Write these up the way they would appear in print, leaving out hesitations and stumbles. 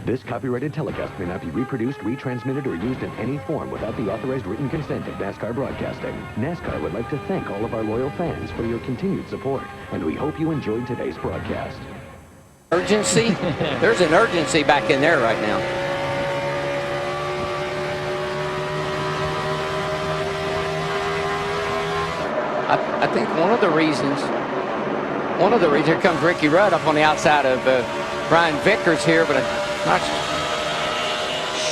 This copyrighted telecast may not be reproduced, retransmitted, or used in any form without the authorized written consent of NASCAR Broadcasting. NASCAR would like to thank all of our loyal fans for your continued support, and we hope you enjoyed today's broadcast. Urgency? There's an urgency back in there right now. I think one of the reasons, here comes Ricky Rudd up on the outside of Brian Vickers here, but I'm not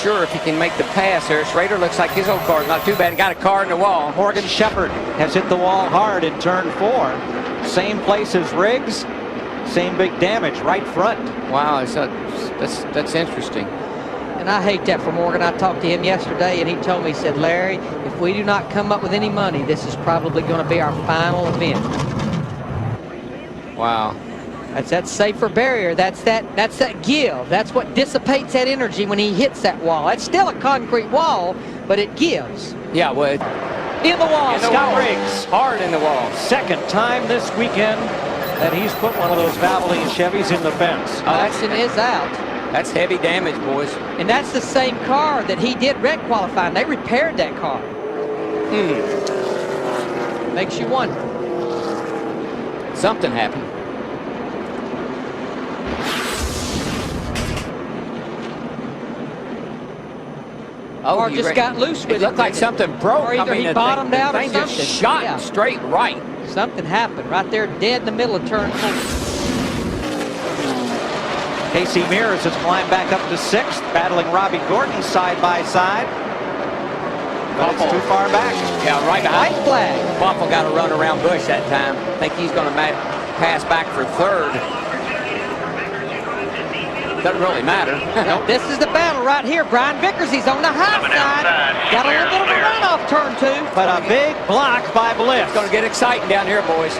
sure if he can make the pass here. Schrader looks like his old car's not too bad. Got a car in the wall. Morgan Shepherd has hit the wall hard in turn 4. Same place as Riggs. Same big damage right front. Wow, that's interesting. And I hate that for Morgan. I talked to him yesterday, and he told me, he said, Larry, if we do not come up with any money, this is probably going to be our final event. Wow. That's that safer barrier. That's that give. That's what dissipates that energy when he hits that wall. That's still a concrete wall, but it gives. Yeah, well, in the wall, Scott Riggs. Hard in the wall. Second time this weekend that he's put one of those Valvoline Chevys in the fence. Action is out. That's heavy damage, boys. And that's the same car that he did red qualifying. They repaired that car. Makes you wonder. Something happened. Oh, or just got loose with it. It looked like something broke. Or either he bottomed out or something. Just shot straight right. Something happened right there, dead in the middle of turn 4. Casey Mears has climbed back up to 6th, battling Robbie Gordon side by side. But it's too far back. Yeah, right behind. White flag. Buffalo got to run around Bush that time. I think he's going to pass back for 3rd. Doesn't really matter. Nope. This is the battle right here. Brian Vickers, he's on the high side. Got a little bit of a run off turn 2. But a big block by Bliss. It's going to get exciting down here, boys.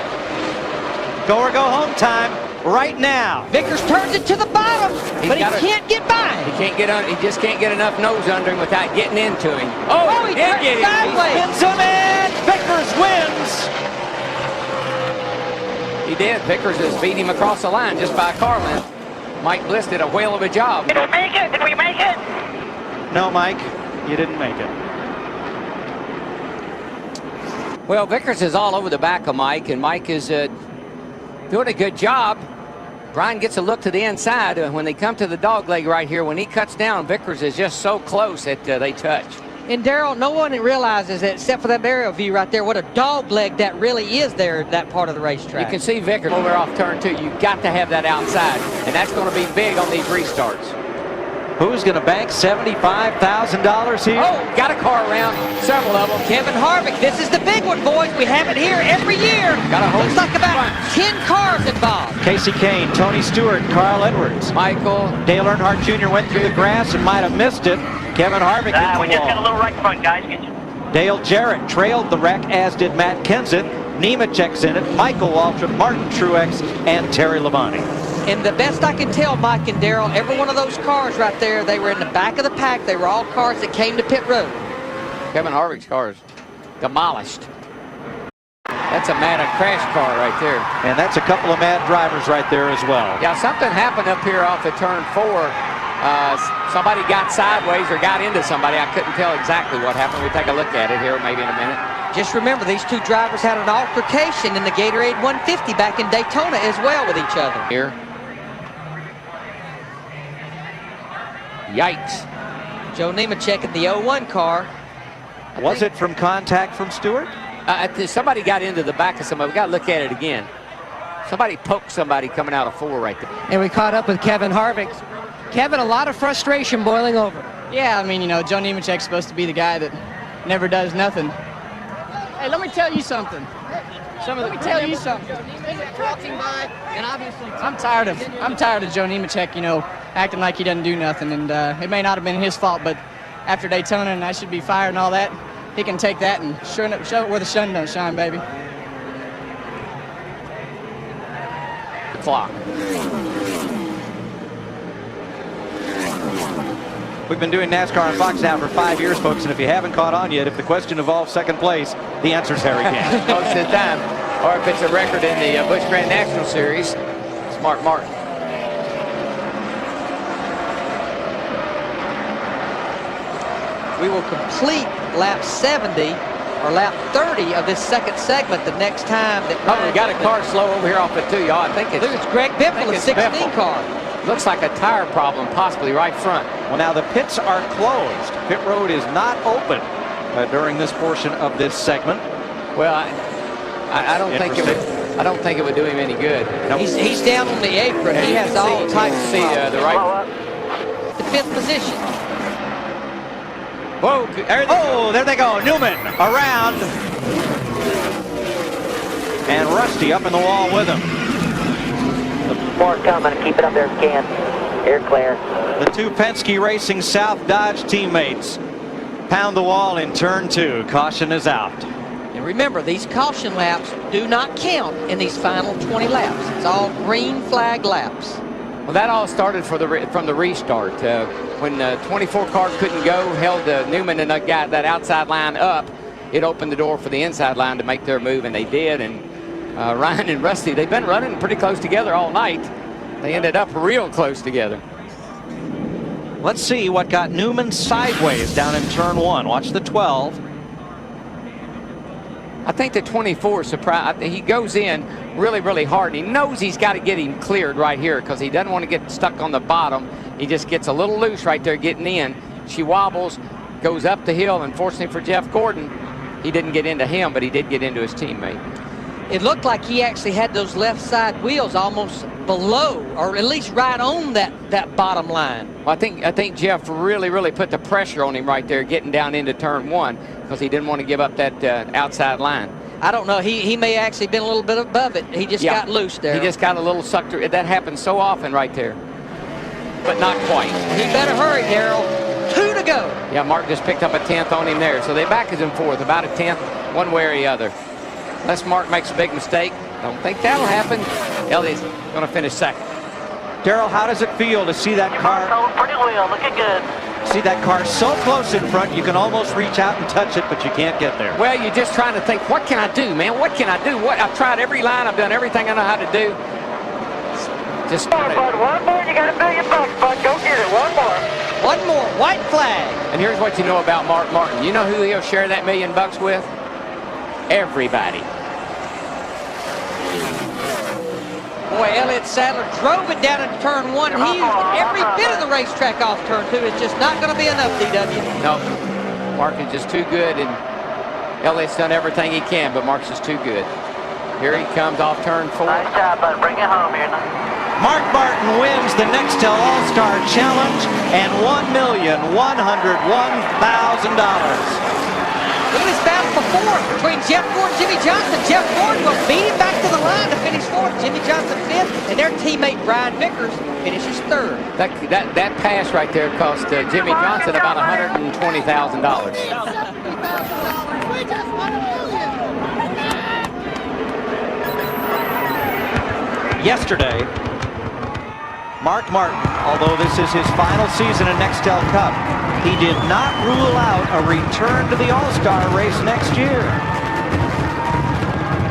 Go or go home time right now. Vickers turns it to the bottom, but he can't get by. He just can't get enough nose under him without getting into him. Oh, he did get him. Sideways. Spins him in. Vickers wins. He did. Vickers has beat him across the line just by a car length. Mike Bliss did a whale of a job. Did we make it? Did we make it? No, Mike, you didn't make it. Well, Vickers is all over the back of Mike, and Mike is doing a good job. Brian gets a look to the inside. When they come to the dog leg right here, when he cuts down, Vickers is just so close that they touch. And Darrell, no one realizes that, except for that aerial view right there, what a dog leg that really is there, that part of the racetrack. You can see Vickers over off turn 2. You've got to have that outside, and that's going to be big on these restarts. Who's going to bank $75,000 here? Oh, got a car around, several of them. Kevin Harvick, this is the big one, boys. We have it here every year. Looks like about 10 cars involved. Casey Kane, Tony Stewart, Carl Edwards. Michael. Dale Earnhardt Jr. went through the grass and might have missed it. Kevin Harvick hit the we just got a little right front, guys. Dale Jarrett trailed the wreck, as did Matt Kenseth. Nemechek's in it, Michael Waltrip, Martin Truex, and Terry Labonte. And the best I can tell, Mike and Darrell, every one of those cars right there, they were in the back of the pack. They were all cars that came to pit road. Kevin Harvick's car is demolished. That's a mad crash car right there. And that's a couple of mad drivers right there as well. Yeah, something happened up here off of turn 4. Somebody got sideways or got into somebody. I couldn't tell exactly what happened. We'll take a look at it here maybe in a minute. Just remember, these two drivers had an altercation in the Gatorade 150 back in Daytona as well with each other. Here. Yikes. Joe Nemechek in the 01 car. Was it from contact from Stewart? Somebody got into the back of somebody. We got to look at it again. Somebody poked somebody coming out of 4 right there. And we caught up with Kevin Harvick. Kevin, a lot of frustration boiling over. Yeah, I mean, you know, Joe Nemechek's supposed to be the guy that never does nothing. Hey, let me tell you something. Let me tell you something. I'm tired of Joe Nemechek, you know, acting like he doesn't do nothing. And it may not have been his fault, but after Daytona and I should be fired and all that, he can take that and show it where the sun don't shine, baby. The clock. We've been doing NASCAR on Fox now for 5 years, folks, and if you haven't caught on yet, if the question involves second place, the answer's Harry Gant. Most of the time. Or if it's a record in the Busch Grand National Series, it's Mark Martin. We will complete lap 70 or lap 30 of this second segment the next time that Oh, we got a car slow over here off it too, y'all. I think it's Greg Biffle, a 16 Biffle. car. Looks like a tire problem, possibly right front. Well, now the pits are closed. Pit road is not open during this portion of this segment. Well, I don't think it would. I don't think it would do him any good. Nope. He's down on the apron. He has all types of see the right. the 5th position. Whoa! There they go. Newman around. And Rusty up in the wall with him. More coming. Keep it up there if you can. Air clear. The two Penske Racing South Dodge teammates pound the wall in turn 2. Caution is out. And remember, these caution laps do not count in these final 20 laps. It's all green flag laps. Well, that all started from the restart. When the 24 car couldn't go, held Newman and that outside line up. It opened the door for the inside line to make their move, and they did. And Ryan and Rusty, they've been running pretty close together all night. They ended up real close together. Let's see what got Newman sideways down in turn 1. Watch the 12. I think the 24 surprise. He goes in really, really hard. And he knows he's got to get him cleared right here because he doesn't want to get stuck on the bottom. He just gets a little loose right there getting in. She wobbles, goes up the hill. Unfortunately for Jeff Gordon, he didn't get into him, but he did get into his teammate. It looked like he actually had those left side wheels almost below, or at least right on that bottom line. Well, I think Jeff really, really put the pressure on him right there, getting down into turn 1, because he didn't want to give up that outside line. I don't know. He may actually been a little bit above it. He just got loose there. He just got a little sucked through. That happens so often right there, but not quite. He better hurry, Darrell. 2 to go. Yeah, Mark just picked up a 10th on him there, so they back us in 4th, about a 10th, one way or the other. Unless Mark makes a big mistake, don't think that'll happen. Elliott's going to finish 2nd. Darrell, how does it feel to see that car? Going pretty well. Looking good. See that car so close in front, you can almost reach out and touch it, but you can't get there. Well, you're just trying to think, what can I do, man? What can I do? I've tried every line. I've done everything I know how to do. Just One more. You got $1 million, bud. Go get it. One more. One more. White flag. And here's what you know about Mark Martin. You know who he'll share that $1 million with? Everybody. Boy, Elliott Sadler drove it down into turn 1. He used every bit of the racetrack off turn 2. It's just not going to be enough, DW. No, Mark is just too good, and Elliott's done everything he can, but Mark's just too good. Here he comes off turn 4. Nice job, bud. Bring it home here. Mark Martin wins the Nextel All-Star Challenge and $1,101,000. Look at this battle for 4th between Jeff Gordon and Jimmy Johnson. Jeff Gordon will beat him back to the line to finish 4th. Jimmy Johnson 5th, and their teammate Brian Vickers finishes 3rd. That pass right there cost Jimmy Johnson about $120,000. Yesterday, Mark Martin, although this is his final season in Nextel Cup, he did not rule out a return to the All-Star race next year.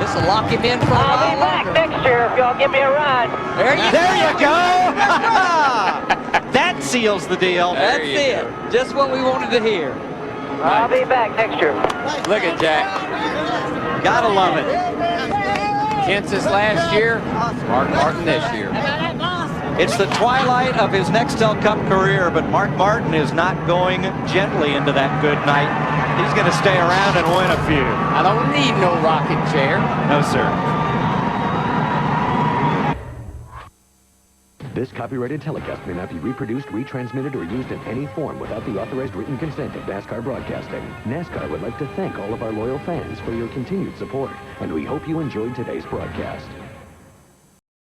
This will lock him in for a while I'll be back longer. next year if y'all give me a ride. There you go! That seals the deal. That's it. Just what we wanted to hear. I'll be back next year. Look at Jack. Gotta love it. Kansas last year, Mark Martin this year. It's the twilight of his Nextel Cup career, but Mark Martin is not going gently into that good night. He's going to stay around and win a few. I don't need no rocking chair. No, sir. This copyrighted telecast may not be reproduced, retransmitted, or used in any form without the authorized written consent of NASCAR Broadcasting. NASCAR would like to thank all of our loyal fans for your continued support, and we hope you enjoyed today's broadcast.